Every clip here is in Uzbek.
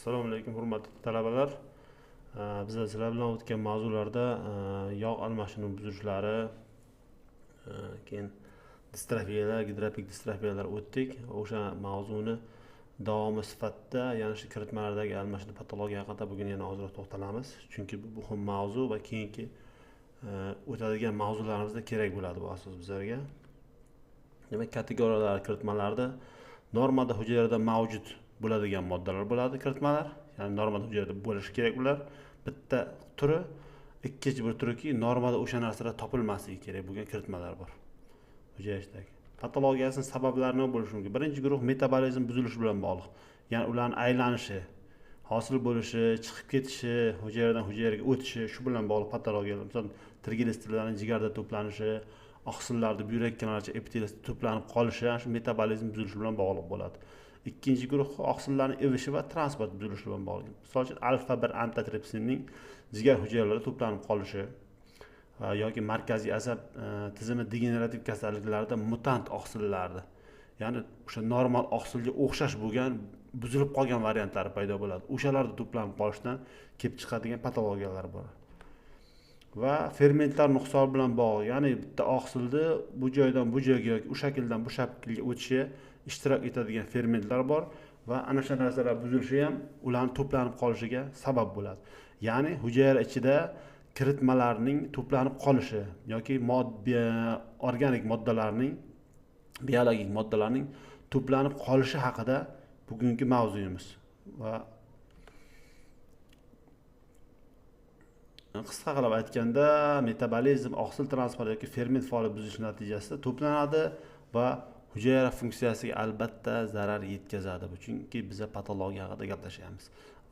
Assalomu alaykum hurmatli talabalar. Biz sizlar bilan o'tgan mavzularda yog' almashinuv buzilishlari, keyin distrofiyalar, gidropik distrofiyalar o'tdik. O'sha mavzuni davomi sifatida yana shu kiritmalardagi almashinuv patologiya haqida bugun yana ozroq to'xtalamiz. Chunki bu muhim mavzu va keyingi o'tadigan mavzularimizda kerak bo'ladi bu asos bizlarga. Demak, kategoriyalar kiritmalarda normada hujayralarda mavjud bo'ladigan moddalar bo'ladi kiritmalar. Ya'ni normada hujayralarda bo'lishi kerak ular. Bitta turi, ikkinchi bir turiki normada o'sha narsalar topilmasligi kerak bo'lgan kiritmalar bor. Hujayrashdagi patologiyasining sabablari nima bo'lishi mumkin? Birinchi guruh metabolizm buzilishi bilan bog'liq. Ya'ni ularning aylanishi, hosil bo'lishi, chiqib ketishi, hujayradan hujayraga o'tishi shu bilan bog'liq patologiyalar. Masalan, triglitserlarning jigarda to'planishi, oqsillarda buyrak kanalcha epiteliyasida to'planib qolishi, shu metabolizm buzilishi bilan bog'liq bo'ladi. Ikkinchi guruh oqsillarning ivishi va transport buzilishi bilan bog'liq. Misol uchun alfa 1 antitripsinning jigar hujayralarida to'planib qolishi yoki markaziy asab tizimi degenerativ kasalliklarda mutant oqsillarda, ya'ni o'sha normal oqsilga o'xshash bo'lgan buzilib qolgan variantlari paydo bo'ladi. O'shalarda to'planib qolishdan kelib chiqadigan patologiyalar bor. Va fermentlar nuqsoni bilan bog'liq, ya'ni bitta oqsilni bu joydan bu joyga yoki u shakldan bu shaklga o'tishi ishtirok etadigan fermentlar bor va ana shu narsalar buzilishi ham ularning to'planib qolishiga sabab bo'ladi. Ya'ni hujayra ichida kiritmalarning to'planib qolishi yoki organik moddalarning, biologik moddalarning to'planib qolishi haqida bugungi mavzuyimiz. Va qisqa qilib aytganda, metabolizm oqsil transporti yoki ferment faoliyat buzilishi natijasida to'planadi va hujayra funksiyasiga albatta zarar yetkazadi. Bu chunki biz patologiya haqida gaplashamiz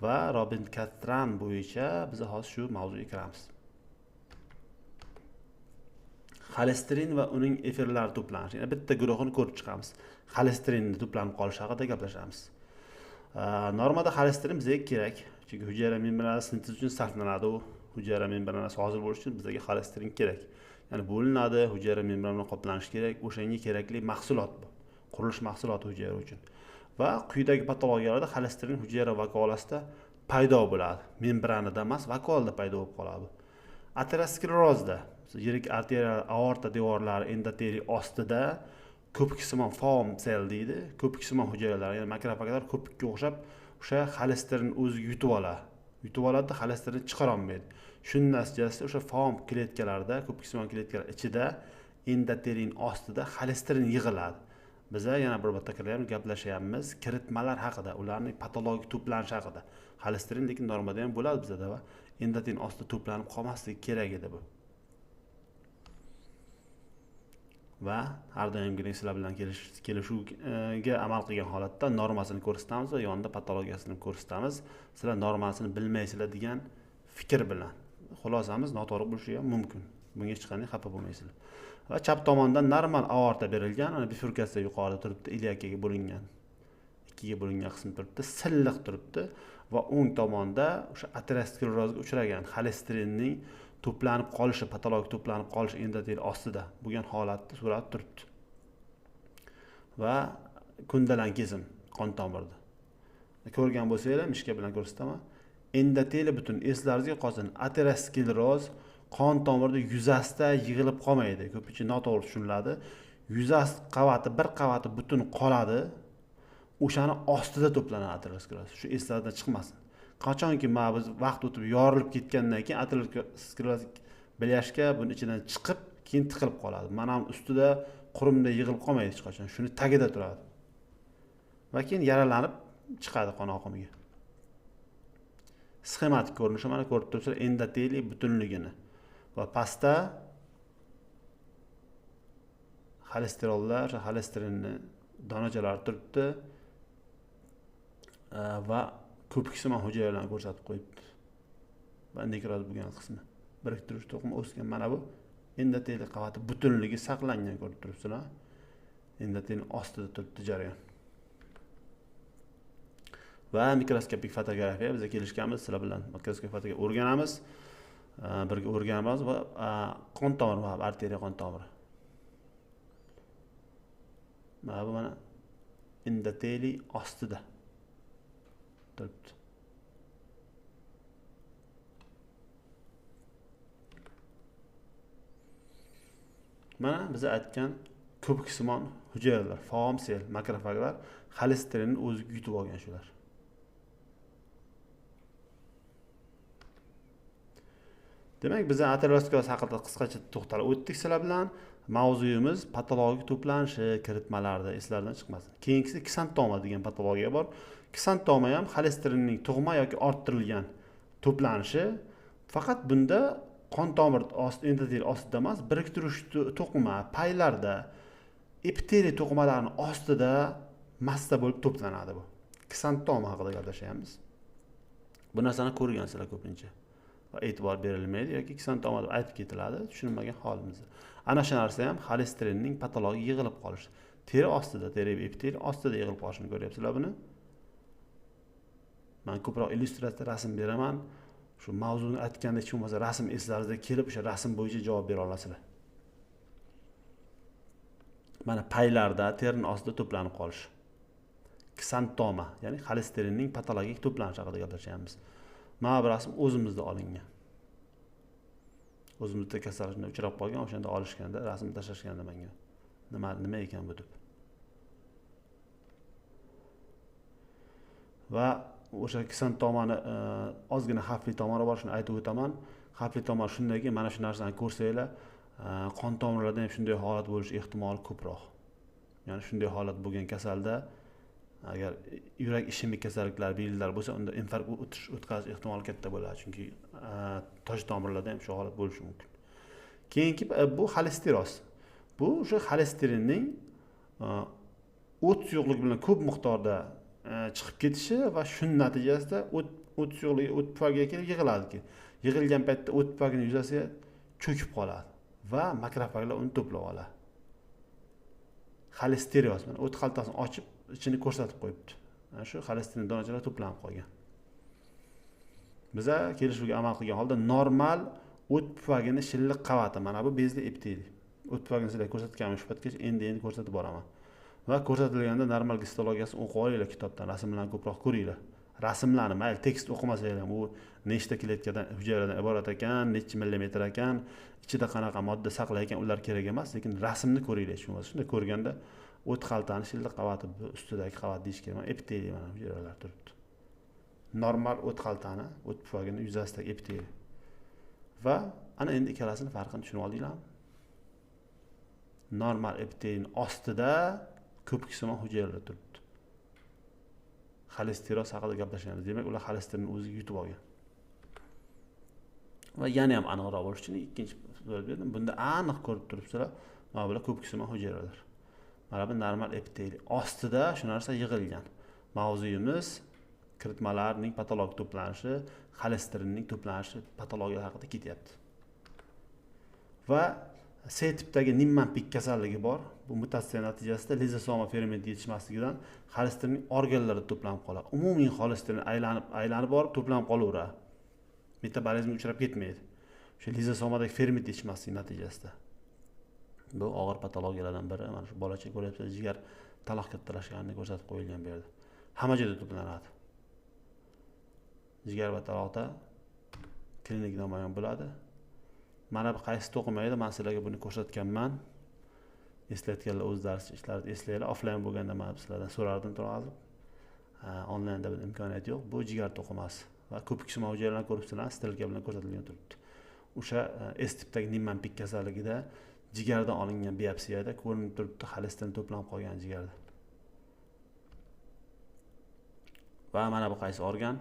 va Robin Catran bo'yicha biz hozir shu mavzuga kiramiz. Xolesterin va uning efirlari to'planishi. Yana bitta guruhini ko'rib chiqamiz. Xolesterinning to'planib qolishi haqida gaplashamiz. Normada xolesterin bizga kerak, chunki hujayra membranasi sintez uchun sarflanadi. U hujayra membranasi hosil bo'lish uchun bizga xolesterin kerak. Ya'ni bo'linadi, hujayra membrana qoplanishi kerak. O'shanga kerakli mahsulot bu. Qurilish mahsuloti hujayra uchun. Va quyidagi patologiyalarda xolesterin hujayra vakolasida paydo bo'ladi. Membranada emas, vakolda paydo bo'lib qoladi. Aterosklerozda yirik arterial aorta devorlari endoteliy ostida ko'piksimon foam sel deydi. Ko'piksimon hujayralar, ya'ni makrofaglar ko'pikka o'xshab o'sha xolesterin o'ziga yutib oladi. Yutib oladi, xolesterin chiqara olmaydi. Shuning natijasida o'sha foam kletkalarda, ko'piksimon kletkalar ichida endoteliy ostida xolesterin yig'iladi. Biz yana bir takrorlaymiz, gaplashyapmiz kiritmalar haqida, ularning patologik to'planishi haqida. Xolesterin lekin normada ham bo'ladi bizda va endoteliy ostida to'planib qolmasligi kerak edi bu. Va har doimgidek sizlar bilan kelishuvga amal qilgan holatda normasini ko'rsatamiz va yonida patologiyasini ko'rsatamiz. Sizlar normasini bilmaysizlar degan fikr bilan. Xulosamiz noto'g'ri bo'lishi ham mumkin. Bunga hech qanday xafa bo'lmaysizlar. Va chap tomondan normal aorta berilgan, ana bifurkatsiya yuqorida turibdi, iliakaga bo'lingan. Ikkiga bo'lingan qism turibdi, silliq turibdi va o'ng tomonda o'sha aterosklerozga uchragan xolesterinning to'planib qolishi, patologik to'planib qolishi endoteliy ostida bo'lgan holatda surat turibdi. Va kundalan kesim qon tomirida. Ko'rgan bo'lsanglar, mishka bilan ko'rsataman. Endoteliy butun eslaringizga qolsin. Ateroskleroz qon tomirida yuzasida yig'ilib qolmaydi. Ko'pincha noto'g'ri tushuniladi. Yuzasi qavati, bir qavati butun qoladi. O'shani ostida to'planadi ateroskleroz. Shu eslardan chiqmasin. Qachonki biz vaqt o'tib yorilib ketgandan keyin ateroskleroz bilyashka buning ichidan chiqib, keyin tiqilib qoladi. Mana bu ustida qurumda yig'ilib qolmaydi hech qachon. Shuni tagida turadi. Va keyin yaralanib chiqadi qon oqimiga. Sxematik ko'rinishi mana ko'rib turibsizlar, endoteliy butunligini. Va pastda xolesterollar, xolesterinni donachalari turibdi va ko'piksimon hujayralarni ko'rsatib qo'yibdi. Va nekroz bo'lgan qismi. Biriktirish to'qimi o'sgan mana bu endoteliy qavati butunligi saqlangan ko'rib turibsizlar. Endoteliy ostida turibdi jarayon. Va mikroskopik fotografiya bizga kelishganmiz, sizlar bilan mikroskopik fotografiya o'rganamiz. Birga o'rganamiz va qon tomiri va arteriya qon tomiri. Mana bu endoteliy ostida turibdi. Mana biz aytgan ko'piksimon hujayralar, faom sel, makrofaglar xolesterinni o'ziga yutib olgan shular. Demak, biz ateroskleroz haqida qisqacha to'xtalib o'tdik sizlar bilan. Mavzuyimiz patologik to'planishi kiritmalarda eslardan chiqmasin. Keyingisi ksantoma degan patologiya bor. Ksantoma ham xolesterinning tug'ma yoki orttirilgan to'planishi. Faqat bunda qon tomir endoteliy ostida emas, biriktiruvchi to'qima paylarda, epiteliy to'qimalarning ostida massa bo'lib to'planadi bu. Ksantoma haqida gaplashamiz. Bu narsani ko'rgansizlar ko'pincha. Va e'tibor berilmaydi yoki ksantoma deb aytib ketiladi tushunmagan holimizda. Ana shu narsa ham xolesterinning patologik yig'ilib qolishi. Teri ostida, teri epitel ostida yig'ilib qolishini ko'ryapsizlar buni. Men ko'proq illyustratsiya rasm beraman. Shu mavzuni aytganda hech bo'lmasa rasm eslaringizga kelib, o'sha rasm bo'yicha javob bera olasizlar. Mana paylarda, terining ostida to'planib qolish. Ksantoma, ya'ni xolesterinning patologik to'planishi haqida gaplashamiz. Mana bu rasm o'zimizda olingan. O'zimizda kasallikka uchrab qolgan, o'shanda olishganda, rasm tashlashganda menga. Nima ekan bu deb. Va o'sha ksantomani ozgina xavfli tomoni bor, shuni aytib o'taman. Xavfli tomoni shundaki, mana shu narsani ko'rsanglar, qon tomirlarida ham shunday holat bo'lish ehtimoli ko'proq. Ya'ni shunday holat bo'lgan kasalda agar yurak ishemik kasalliklar belgilari bo'lsa, unda infarkt o'tkazish ehtimoli katta bo'ladi, chunki toj tomirlarda ham shu holat bo'lishi mumkin. Keyingi bu xolesteroz. Bu o'sha xolesterinning o't suyuqligi bilan ko'p miqdorda chiqib ketishi va shuning natijasida o't suyuqligi o't pufagiga kelib yig'iladi. Yig'ilgan paytda o't pufagining yuzasiga cho'kib qoladi va makrofaglar uni to'plab oladi. Xolesteroz, mana o't xaltasini ochib ichini ko'rsatib qo'yibdi. Mana shu xolesterin donachalari to'planib qolgan. Biza kelishuvga amal qilgan holda normal o't pufagini shilliq qavati, mana bu bezli epiteliy. O't pufagini sizlarga ko'rsatganman shu paytgacha, endi ko'rsatib boraman. Va ko'rsatilganda normal histologiyasini o'qib olinglar kitobdan, rasmlarni ko'proq ko'ringlar. Rasmlarni mayli tekst o'qimasanglar ham, u nechta kletkadan hujayradan iborat ekan, necha millimetr ekan, ichida qanaqa modda saqlayotgan ular kerak emas, lekin rasmni ko'ringlar. Shunda ko'rganda o't xaltani shilliq qavati ustidagi qavat deyish kerak. Epiteliy mana hujayralar turibdi. Normal o't xaltani, o't pufagini yuzasidagi epiteliy. Va ana endi ikkalasini farqini tushunib oldinglarmi? Normal epitelining ostida ko'piksimon hujayralar turibdi. Xolesteroz haqida gaplashamiz. Demak, ular xolesterinni o'ziga yutib olgan. Va yana ham aniqroq bo'lish uchun ikkinchi so'z berdim. Bunda aniq ko'rib turibsizlar, mana bular ko'piksimon hujayralar. Mana bu normal epiteliy. Ostida shu narsa yig'ilgan. Mavzuyimiz kiritmalarning patologik to'planishi, xolesterinning to'planishi patologiya haqida ketyapti. Va C tipdagi Niemann-Pick kasalligi bor. Bu mutatsiya natijasida lizosoma ferment yetishmasligidan xolesterinning organlarida to'planib qoladi. Umumiy xolesterin aylanib borib to'planib qolaveradi. Metabolizmga uchrab ketmaydi. O'sha lizosomadagi ferment yetishmasligi natijasida. Bu og'ir patologiyalardan biri. Mana shu bolacha ko'ryapsiz, jigar taloq kattalashganini ko'rsatib qo'yilgan bu yerda. Hamma joyda to'planadi. Jigar va taloqda klinik namoyon bo'ladi. Mana bu qaysi to'qima edi, men sizlarga buni ko'rsatganman. Eslatganlar o'z dars ishlarini eslanglar. Offlayn bo'lganda men sizlardan so'rardim turib. Onlaynda bu imkoniyat yo'q. Bu jigar to'qimasi va ko'piksimon hujayralarni ko'ribsizlar, stilka bilan ko'rsatilgan turibdi. O'sha S tipdagi Niemann-Pick kasalligida jigardan olingan biopsiyada ko'rinib turibdi, xolesterin to'planib qolgan jigarda. Va mana bu qaysi organ?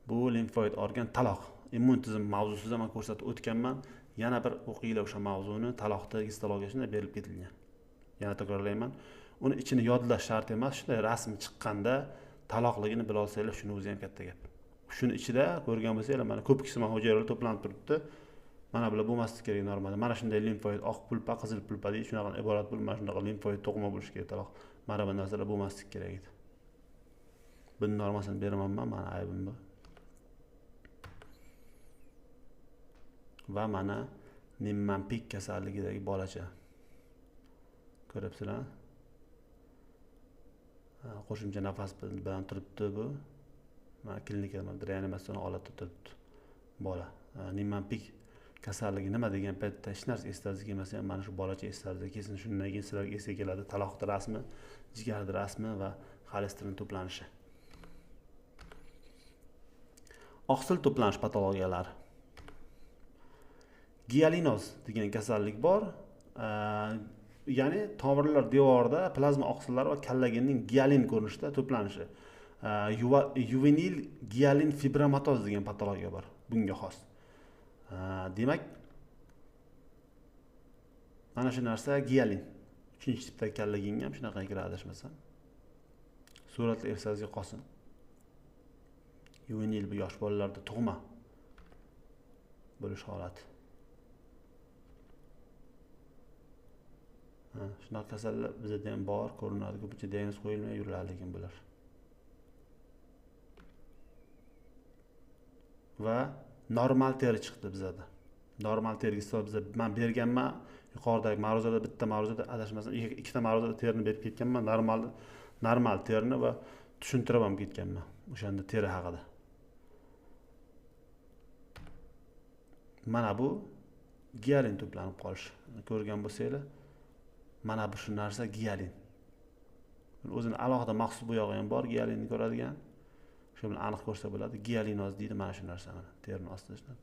Bu limfoid organ taloq. Immun tizim mavzusida men ko'rsatib o'tganman. Yana bir o'qinglar o'sha mavzuni, taloqda histologiya shunday berib ketilgan. Yana takrorlayman. Uni ichini yodlash shart emas, shunday rasm chiqqanda taloqligini bila olsanglar, shuni o'zi ham katta gap. Shuni ichida ko'rgan bo'lsanglar, mana ko'piksimon hujayralar to'planib turibdi. Mana bular bo'lmasligi kerak normalda. Mana shunday limfoid, oq pulpa, qizil pulpa deydi, shunaqa iborat bo'lib, mana shunaqa limfoid to'qima bo'lishi kerak taloq. Mana bu narsalar bo'lmasligi kerak edi. Buni normasini beraman men, mana aybim bu. Va mana Niemann-Pick kasalligidagi bolacha. Ko'ryapsizlar? Qo'shimcha nafas bilan turibdi bu. Mana klinikada reanimatsiya holatda turibdi bola. Niemann-Pick kasalligi nima degan paytda hech narsa eslagisi kelmasa ham mana shu bolacha eslardi. Keyin shundan keyin sizlarga esga keladi taloqni rasmi, jigarni rasmi va xolesterin to'planishi. Oqsil to'planish patologiyalari. Gialinoz degan kasallik bor. Ya'ni tomirlar devorida plazma oqsillar va kollagenning gialin ko'rinishida to'planishi. Juvenil gialin fibromatoz degan patologiya bor. Bunga xos. Demak, mana shu narsa gialin. 3-tipdagi kollagenga ham shunaqa kiradi adashmasam. Suratlar esingizga qolsin. Juvenil bu yosh bolalarda tug'ma bo'lish holati. Shunaqa kasallar bizda ham bor, ko'rinadi, ko'pincha diagnoz qo'yilmay yuriladi lekin bular. Va normal teri chiqdi bizda. Normal tergi hisob bizda men berganman, yuqoridagi ma'ruzada bitta ma'ruzada adashmasam, ikkita ma'ruzada terini berib ketganman, normal terini va tushuntirib ham ketganman o'shanda teri haqida. Mana bu gialin to'planib qolishi. Ko'rgan bo'lsanglar, mana bu shu narsa gialin. O'zini alohida maxsus bo'yog'i ham bor, gialinni ko'radigan. Shu bilan aniq ko'rsa bo'ladi. Gialinoz deydi mana shu narsa mana. Terining ostida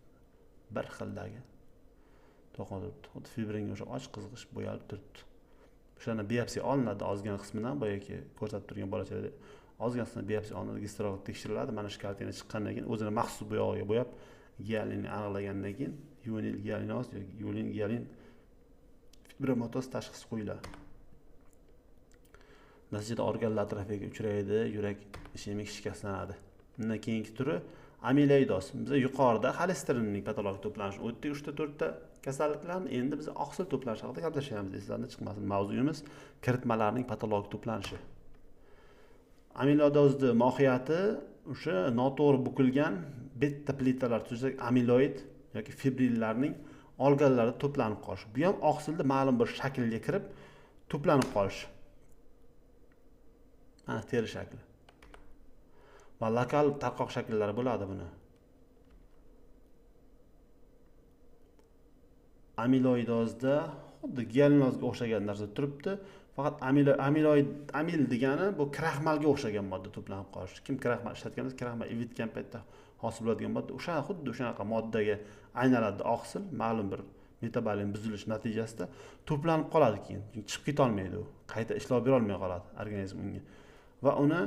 bir xildagi to'qinib, xuddi fibringa o'sha och qizg'ish bo'yalib turibdi. O'shani biopsiya olinadi ozgina qismidan, boyagi ko'rsatib turgan bolachalarda ozgina qismidan biopsiya olinadi, gistolog tekshiriladi. Mana shu kartina chiqqandan keyin o'zini maxsus bo'yog'iga bo'yab gialinni aniqlagandan keyin juvenil gialinoz yoki juvenil gialin fibromatoz tashxisi qo'yiladi. Natijada organlar atrofiga uchraydi, yurak ishemik shikastlanadi. Undan keyingi turi amiloidoz. Biz yuqorida xolesterinning patologik to'planishi o'tdik 3-4 ta kasalliklarni. Endi biz oqsil to'planishi haqida gaplashamiz. Esingizdan chiqmasin. Mavzuyimiz kiritmalarning patologik to'planishi. Amiloidozning mohiyati o'sha noto'g'ri bukilgan beta plitalar tuzidagi amiloid yoki fibrillarning organlarida to'planib qolishi. Bu ham oqsilda ma'lum bir shaklga kirib to'planib qolishi. Mana teri shakli. Va lokal tarqoq shakllari bo'ladi buni. Amiloidozda xuddi gialinozga o'xshagan narsa turibdi. Faqat amil degani bu kraxmalga o'xshagan modda to'planib qolishi. Kim kraxmal ishlatganida kraxmal ivitgan paytda hosil bo'ladigan modda o'sha xuddi o'shanaqa moddaga aylanadi oqsil, ma'lum bir metabolizm buzilish natijasida to'planib qoladi keyin. Chunki chiqib keta olmaydi u. Qayta ishlov bera olmay qoladi organizm unga. Va uni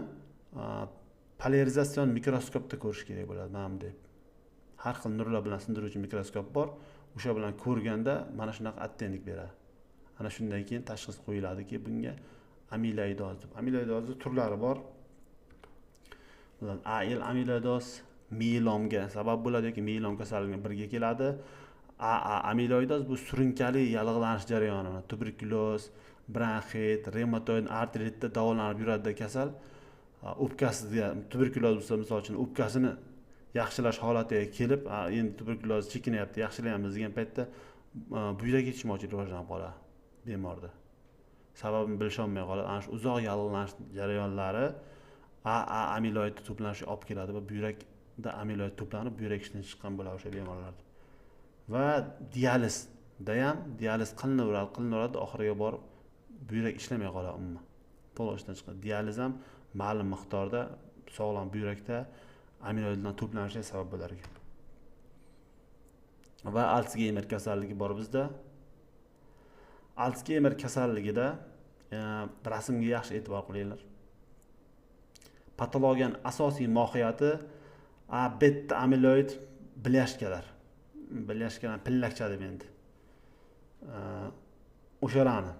polarizatsion mikroskopda ko'rish kerak bo'ladi, mana bunday. Har xil nurlar bilan sindiruvchi mikroskop bor. O'sha bilan ko'rganda mana shunaqa attendlik beradi. Ana shundan keyin tashxis qo'yiladiki, bunga amiloidoz deb. Amiloidozning turlari bor. Bular AL amiloidoz mielomga sabab bo'ladi yoki mielom kasalligiga birga keladi. AA amiloidoz bu surunkali yallig'lanish jarayoni, tuberkuloz, bronxit, revmatoid artritda davolanib yuradi kasal. O'pkasida tuberkuloz bo'lsa, misol uchun o'pkasini yaxshilash holatiga kelib, endi tuberkuloz chekinyapti, yaxshilayapmiz degan paytda buyrak yetishmovchilik rivojlanib qoladi bemorda. Sababini bilisha olmay qoladi. Ana shu uzoq yallig'lanish jarayonlari AA amiloid to'planishiga olib keladi va buyrakda amiloid to'planib, buyrak ishdan chiqqan bo'ladi o'sha bemorlarda. Va dializda ham dializ qilinaveradi, oxiriga borib buyrak ishlamay qoladi umuman. To'liq ishdan chiqadi. Dializ ham ma'lum miqdorda sog'lom buyrakda amiloidlar to'planishiga sabab bo'lar ekan. Va Alsgeymer kasalligi bor bizda. Alsgeymer kasalligida rasmga yaxshi e'tibor qilinglar. Patologiyaning asosiy mohiyati beta amiloid bilyashkalar. Bilyashkalar pillakcha deb endi. O'shalarni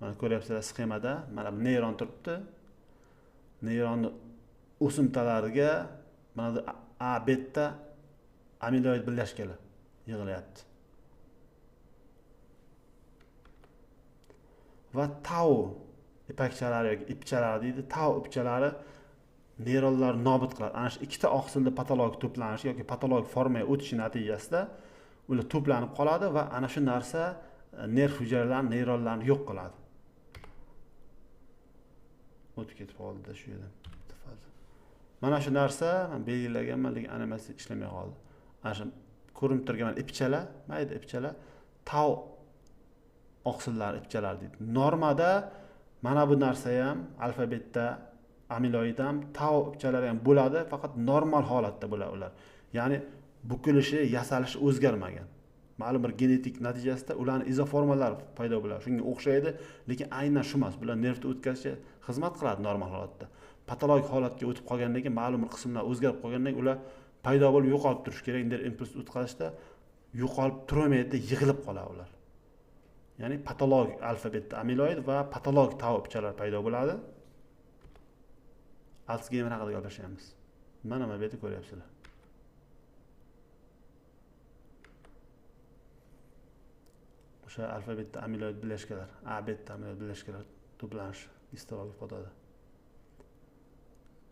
mana ko'ryapsizlar sxemada, mana bu neyron turibdi. Neyronning o'simtalariga mana A beta amiloid bilyashkalar yig'ilyapti. Va tau ipakchalari yoki ipchalari deydi. Tau ipchalari neyronlar nobud qiladi. Ana shu ikkita oqsilda patologik to'planish yoki patologik formaga o'tishi natijasida ular to'planib qoladi va ana shu narsa nerv hujayralarini, neyronlarni yo'q qiladi. O'tib ketib qoldi shu yerdan. Mana shu narsa men belgilaganman, lekin animasiya ishlamay qoldi. Ana shu ko'rinib turgan ipchalar, mayda ipchalar tau oqsillari ipchalari deydi. Normada mana bu narsa ham alfabetda amiloid ham tau ipchalari ham bo'ladi, faqat normal holatda bo'ladi ular. Ya'ni bukilishi, yasalishi o'zgarmagan. Ma'lum bir genetik natijasida ularning izoformalar paydo bo'ladi. Shunga o'xshaydi, lekin aynan shu emas. Bular nervni o'tkazishga xizmat qiladi normal holatda. Patologik holatga o'tib qolgandan keyin ma'lum bir qismlar o'zgarib qolgandan keyin ular paydo bo'lib yo'qolib turish kerak. Nerv impuls o'tkazishda yo'qolib turmaydi, yig'ilib qoladi ular. Ya'ni patologik alfabetda amiloid va patologik tau ipchalar paydo bo'ladi. Alsgeymer haqida gaplashamiz. Mana bu yerda ko'ryapsizlar. O'sha alfabetda amiloid birlashkalar, A beta amiloid birlashkalar to'planishi histologik fotoda.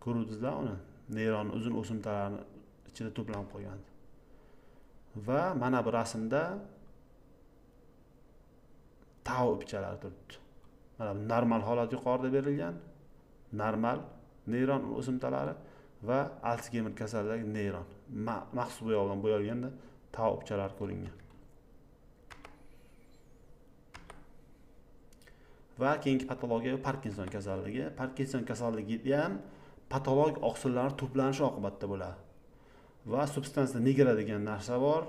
Ko'rdingizlar uni? Neyron uzun o'simtalarni ichida to'planib qolgan. Va mana bu rasmda tau ipchalari turibdi. Mana bu normal holat yuqorida berilgan, normal neyron o'simtalari va Alsgeymer kasalligi neyron. Maxsus bo'yoq bilan bo'yalganda tau ipchalari ko'ringan. Va keyingi patologiya Parkinson kasalligi. Parkinson kasalligi ham patologik oqsillar to'planishi oqibatida bo'ladi. Va substansiya nigra degan narsa bor.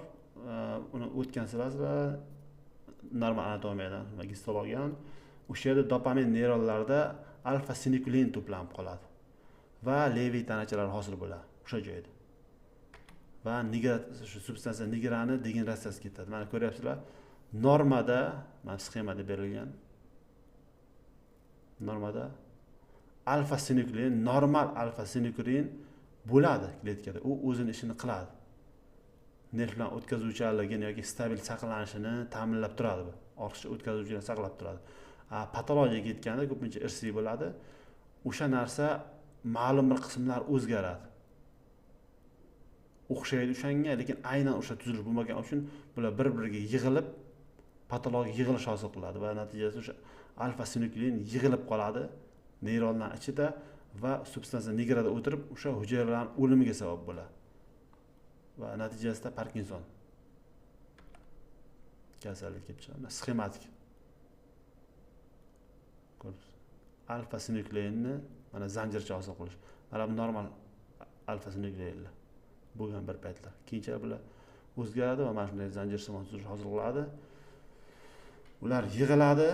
Uni o'tgansizlar normal anatomiyadan va histologiyadan. O'sha yerda dopamin neyronlarda alfa sinuklin to'planib qoladi. Va leviy tanachalar hosil bo'ladi o'sha joyda. Va nigra shu substansiya nigrani degeneratsiyasiga ketadi. Mana ko'ryapsizlar. Normada, mana sxemada berilgan. Normada alfa sinuklin, normal alfa sinuklin bo'ladi kletkada. U o'zini ishini qiladi. Nervlar o'tkazuvchanligini yoki stabil saqlanishini ta'minlab turadi bu. Ortiqcha o'tkazuvchilikni saqlab turadi. Patologiyaga yetganda ko'pincha irsiy bo'ladi. O'sha narsa ma'lum bir qismlar o'zgaradi. O'xshaydi o'shanga, lekin aynan o'sha tuzilish bo'lmagan uchun bular bir-biriga yig'ilib patologik yig'ilish hosil qiladi va natijasida o'sha alfa sinuklin yig'ilib qoladi neyronlar ichida va substansiya nigrada o'tirib o'sha hujayralarning o'limiga sabab bo'ladi. Va natijasida Parkinson kasalligi kelib chiqadi. Sxematik. Ko'rdingiz? Alfa sinuklinni mana zanjircha hosil qilish. Mana bu normal alfa sinuklinlar bo'lgan bir paytlar. Keyinchalik bular o'zgaradi va mana shunday zanjirsimon tuzilish hosil qiladi. Ular yig'iladi.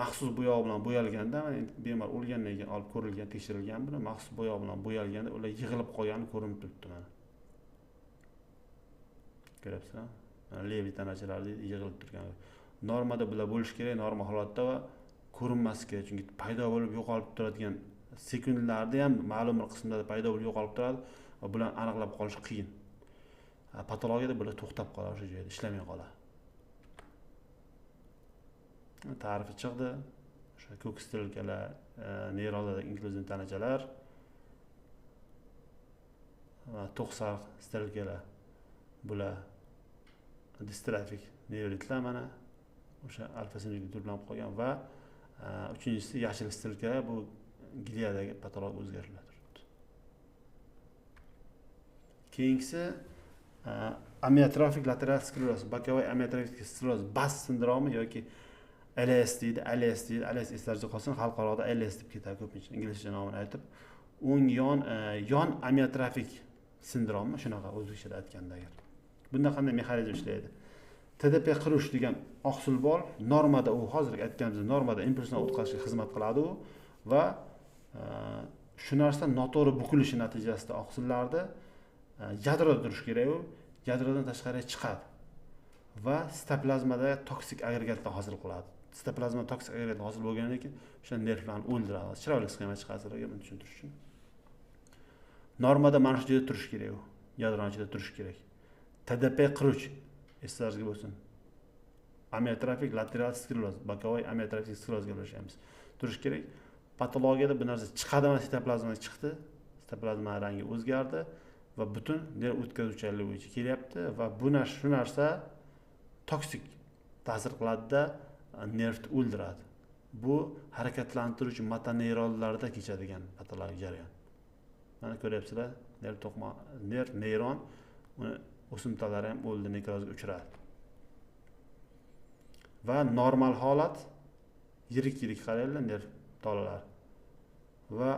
Maxsus bo'yoq bilan bo'yalganda, bemor o'lgandan keyin olib ko'rilgan, tekshirilgan buni maxsus bo'yoq bilan bo'yalganda ular yig'ilib qolgani ko'rinib turibdi mana. Ko'ryapsizlar? Mana leviy tanachalar yig'ilib turgan. Normada bular bo'lish kerak, normal holatda va ko'rinmas kerak, chunki paydo bo'lib yo'qolib turadigan sekundlarda ham ma'lum bir qismlarda paydo bo'lib yo'qolib turadi va bularni aniqlab qolish qiyin. Patologiyada bular to'xtab qoladi, o'sha joyda ishlamay qoladi. Ta'rifi chiqdi. O'sha ko'k stilkalar, neyronlarda inklyuziv tanachalar va to'qsariq stilkalar bular distrofik nevritlar mana o'sha alfa sinuklin to'planib qolgan va uchinchisi yashil stilkalar bu gliyadagi patologik o'zgarishlar. Keyingisi amiotrofik lateral skleroz, bokovoy amiotrofik skleroz, BAS sindromi yoki ALS deydi, ALS eslarga qolsin, xalqaroda ALS deb ketadi ko'pincha inglizcha nomini aytib. Yon amiotrofik sindromi shunaqa o'zbekchada aytganda agar. Bunda qanday mexanizm ishlaydi? TDP-40 degan oqsil bor. Normada u hozirgi aytganimiz normada impulsni o'tkazishga xizmat qiladi u va shu narsa noto'g'ri bukilishi natijasida oqsillarda yadroda turish kerak, u yadrodan tashqariga chiqadi va sitoplazmada toksik agregatlar hosil qiladi. Sitoplazma toksik agregat hosil bo'lgandan keyin o'sha nervlarni o'ldiradi. Chiroyli sxema chiqarsizlarga buni tushuntirish uchun. Normada mana shu yerda turish kerak u. Yadroning ichida turish kerak. TDP-40 eslaringizga bo'lsin. Amiotrofik lateral skleroz, bokovoy amiotrofik sklerozga gaplashamiz. Turish kerak. Patologiyada bu narsa chiqadi, mana sitoplazmaga chiqdi. Sitoplazma rangi o'zgardi va butun nerv o'tkazuvchanligi bo'yicha kelyapti va bu shu narsa toksik ta'sir qiladida nervni o'ldiradi. Bu harakatlantiruvchi motoneyronlarda kechadigan patologik jarayon. Mana ko'ryapsizlar, nerv neyron uni o'simtalar ham o'ldi, nekrozga uchradi. Va normal holat yirik qaranglar nerv tolalari va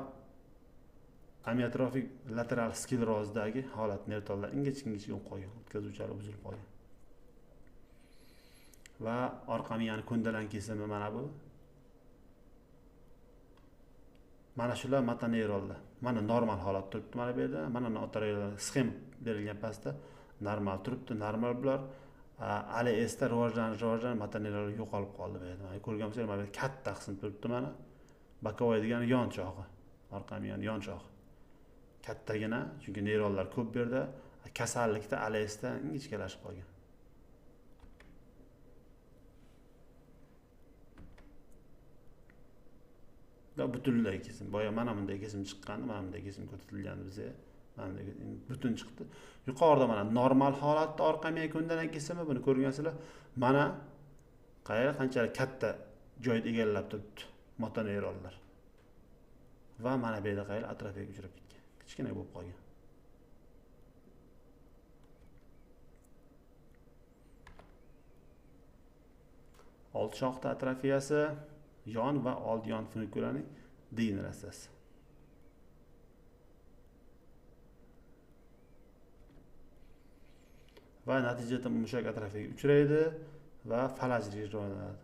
amiotrofik lateral sklerozdagi holat, nerv tolalari ingichka bo'lib qolgan, o'tkazuvchalari buzilib qolgan. Va orqa miyani ko'ndalang kesimi mana bu. Mana shular motoneyronlar. Mana normal holat turibdi mana bu yerda. Mana notoreral sxem berilgan pastda normal turibdi. Normal bular ALSda rivojlanish motoneyronlar yo'qolib qoldi bu yerda. Mana ko'rgan bo'lsangiz mana bu katta qism turibdi mana. Bokovoy degani yon chog'i. Orqa miyani yon chog'i. Kattagina, chunki neyronlar ko'p bu yerda. Kasallikda ALSda ingichkalashib qolgan. Butunlay kesim. Boya mana bunday kesim chiqqandi, mana bunday kesim ko'rsatilgandi bizga. Mana bunday butun chiqdi. Yuqorida mana normal holatda orqa miya ko'ndalang kesimi, buni ko'rgansizlar. Mana qayerda qanchalik katta joyni egallab turibdi motoneyronlar. Va mana bu yerda qayerda atrofiyaga uchrab ketgan. Kichkina bo'lib qolgan. Old shoxda atrofiyasi, yon va old yon funikulaning degeneratsiyasi. Va natijada mushak atrofiyaga uchraydi va falaj rivojlanadi.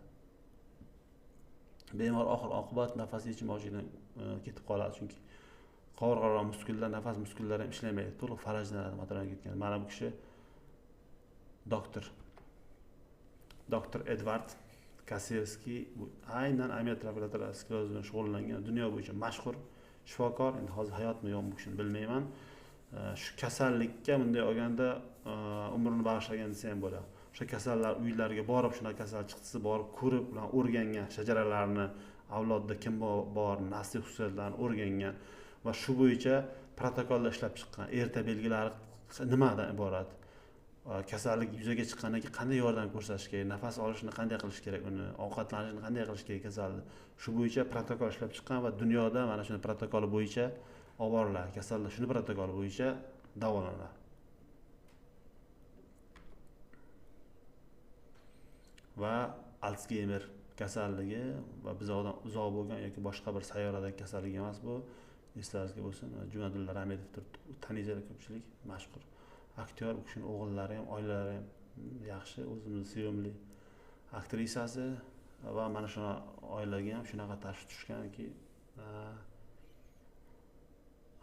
Bemor oxir-oqibat nafas yechim hojidan ketib qoladi, chunki qovurg'aroq muskullar, nafas muskullari ham ishlamaydi, to'liq falajlanadi, motordan ketgan. Mana bu kishi doktor Edvard Kasirskiy, aynan amiotrofik lateral skleroz bilan shug'ullangan dunyo bo'yicha mashhur shifokor. Endi hozir hayotmi yo'qmi bu kishini bilmayman. Shu kasallikka bunday olganda umrini bag'ishlagan desa ham bo'ladi. O'sha kasallar uylariga borib, shunaqa kasal chiqsa borib ko'rib, ular o'rgangan shajaralarni, avlodda kim bor, nasl xususiyatlarini o'rgangan va shu bo'yicha protokollar ishlab chiqqan. Erta belgilari nimadan iborat? Kasallik yuzaga chiqqandan keyin qanday yordam ko'rsatish kerak, nafas olishni qanday qilish kerak, uni ovqatlanishni qanday qilish kerak kasalni. Shu bo'yicha protokol ishlab chiqqan va dunyoda mana shu protokoli bo'yicha olib boriladi. Kasallar shuni protokoli bo'yicha davolanadi. Va Alsgeymer kasalligi va bizdan uzoq bo'lgan yoki boshqa bir sayyoradagi kasallik emas bu. Eslaringizga bo'lsin, Junadulla Ramedov turibdi. Taniylar ko'pchilik mashhur aktyor, u kishining o'g'illari ham, oilalari ham yaxshi, o'zimiz sevimli aktrisasi va mana shu oilaga ham shunaqa tashvиш tushganki,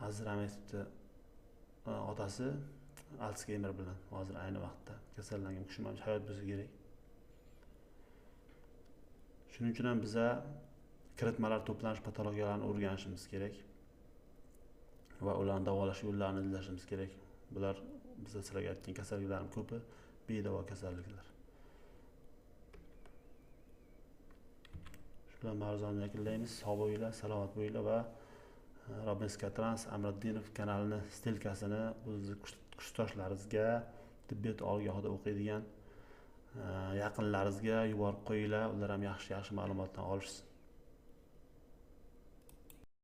Aziz Rametovning otasi Alsgeymer bilan hozir ayni vaqtda kasallangan kishi ham hayot bo'lsa kerak. Shuning uchun ham biza kiritmalar to'planish patologiyalarini o'rganishimiz kerak va ularni davolash yo'llarini izlashimiz kerak. Bular bizda sizlarga aytgan kasalliklarning ko'pi bedavo kasalliklar. Shu bilan mavzuni yakunlaymiz. Sog' bo'linglar, salomat bo'linglar va Robinska Trans Amriddinov kanalini stilkasini o'z kursdoshlaringizga, tibbiyot oliygohida o'qiydigan yaqinlaringizga yuborib qo'yinglar. Ular ham yaxshi ma'lumotlarni olishsin.